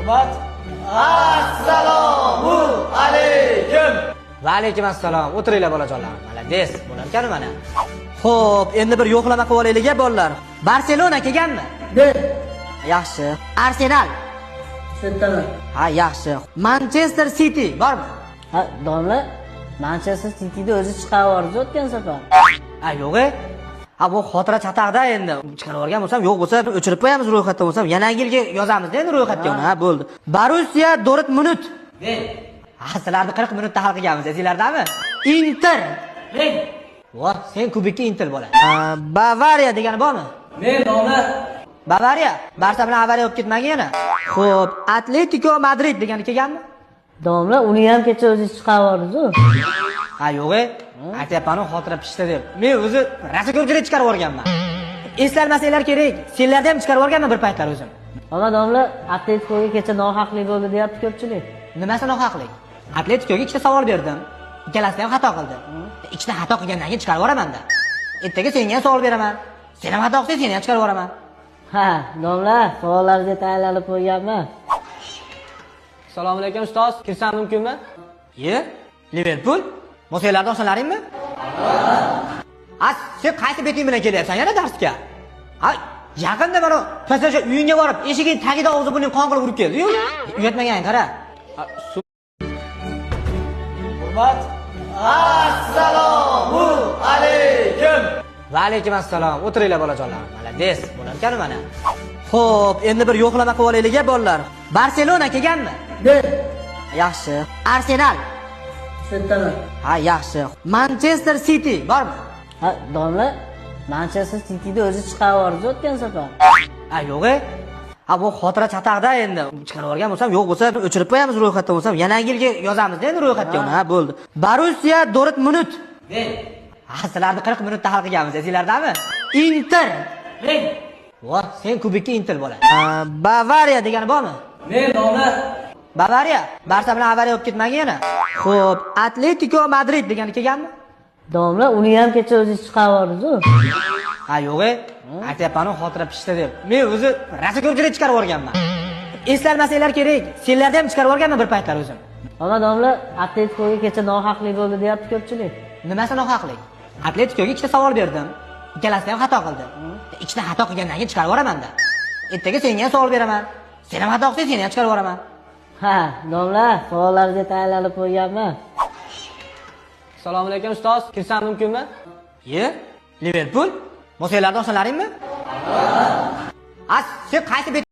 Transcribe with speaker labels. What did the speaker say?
Speaker 1: Hurmat. Assalomu alaykum.
Speaker 2: Va alaykum assalom. O'tiringlar bolajonlar. Malades, bo'larkan mana. Xo'p, endi bir yo'qlama qilib olaylik bolalar. Barselona kelganmi? Yaxshi. Arsenal.
Speaker 3: Sentalar.
Speaker 2: Ha, yaxshi. Manchester City bormi?
Speaker 3: Ha, domla, Manchester City'da o'zi chiqarib yubordi o'tgan safar.
Speaker 2: Ha, yo'q-e. Ha, bu xotira chataqda endi. Chiqarib yuborgan bo'lsam, yo'q bo'lsa o'chirib qo'yamiz ro'yxatdan bo'lsam, yangi yilga yozamiz endi ro'yxatga uni. Ha, bo'ldi. Borussia Dortmund. Ha, sizlarni 40 minutda hal qilganmiz, esinglardami? Inter. Voh, sen kubikka Inter bo'la. Bavariya degani bormi?
Speaker 1: Men domla.
Speaker 2: Bavariya, Barsa bilan avariya olib ketmagan yana. Xo'p, Atletico Madrid degani kelganmi?
Speaker 3: Domla, uni ham kecha o'zi chiqarib yubordi-ku.
Speaker 2: Ha, yo'q-e. Aytayapman, xotira pishdi deb. Men o'zi rosa ko'pchilik chiqarib yuborganman. Eslarmasanglar kerak. Senlarda ham chiqarib yuborganman bir paytlar o'zim.
Speaker 3: Ammo domla, Atleticoga kecha nohaqlik bo'ldi deyapti ko'pchilik.
Speaker 2: Nimasi nohaqlik? Atleticoga ikkita savol berdim. Ikkalasida ham xato qildi. Ikkita xato qilgandan keyin chiqarib yuboraman-da. Ertaga senga ham savol beraman. Sen ham xato qilsang, seni ham chiqarib yuboraman.
Speaker 3: Ha, domla, savollaringizga tayyorlanib qo'yganman.
Speaker 1: Assalomu alaykum ustoz. Kirsam mumkinmi?
Speaker 2: Ye? Liverpool? Mo'saylardan osonlaringmi? Sen qaysi beting bilan kelyapsan yana darsga? Ha, yaqinda mana PSG uyingga borib, eshiging tagida og'zi burning qon qilib urib keldi-yu. Uyatmagan, qara.
Speaker 1: Hurmat. Assalomu alaykum.
Speaker 2: Va alaykum assalom. O'tiringlar bolajonlar. Malades, bo'larkan mana. Xo'p, endi bir yo'qlama qilib olaylik bolalar. Barselona kelganmi? Yaxshi. Arsenal.
Speaker 3: Sentalar.
Speaker 2: Ha, yaxshi. Manchester City bormi?
Speaker 3: Ha, domla, Manchester City'da o'zi chiqarib yubordi o'tgan safar.
Speaker 2: Ha, yo'q-e. Ha, bu xotira chataqda endi. Chiqarib yuborgan bo'lsam, yo'q bo'lsa o'chirib qo'yamiz ro'yxatdan bo'lsam, yangi yilga yozamiz endi ro'yxatga uni. Ha, bo'ldi. Borussia Dortmund. Ha, sizlarni 40 minutda hal qilganmiz, esinglardami? Inter. Voh, sen kubikka Inter bo'la. Bavariya degani bormi?
Speaker 1: Men domla.
Speaker 2: Bavariya, Barsa bilan avariya olib ketmagan yana. Xo'p, Atletico Madrid degani kelganmi?
Speaker 3: Domla, uni ham kecha o'zi chiqarib yubordi-ku.
Speaker 2: Ha, yo'q-e. Aytayapman, xotira pishdi deb. Men o'zi rosa ko'pchilik chiqarib yuborganman. Eslarmasanglar kerak. Senlarda ham chiqarib yuborganman bir paytlar o'zim.
Speaker 3: Ammo domla, Atleticoga kecha nohaqlik bo'ldi deyapti ko'pchilik.
Speaker 2: Nimasi nohaqlik? Atleticoga ikkita savol berdim. Ikkalasida ham xato qildi. Ikkita xato qilgandan keyin chiqarib yuboraman-da. Ertaga senga ham savol beraman. Sen ham xato qilsang, seni ham chiqarib yuboraman.
Speaker 3: Ha, domla, savollaringizga tayyorlanib qo'yganman.
Speaker 1: Assalomu alaykum ustoz. Kirsam mumkinmi?
Speaker 2: Ye? Liverpool? Mo'saylardan osonlaringmi? Ha, sen qaysi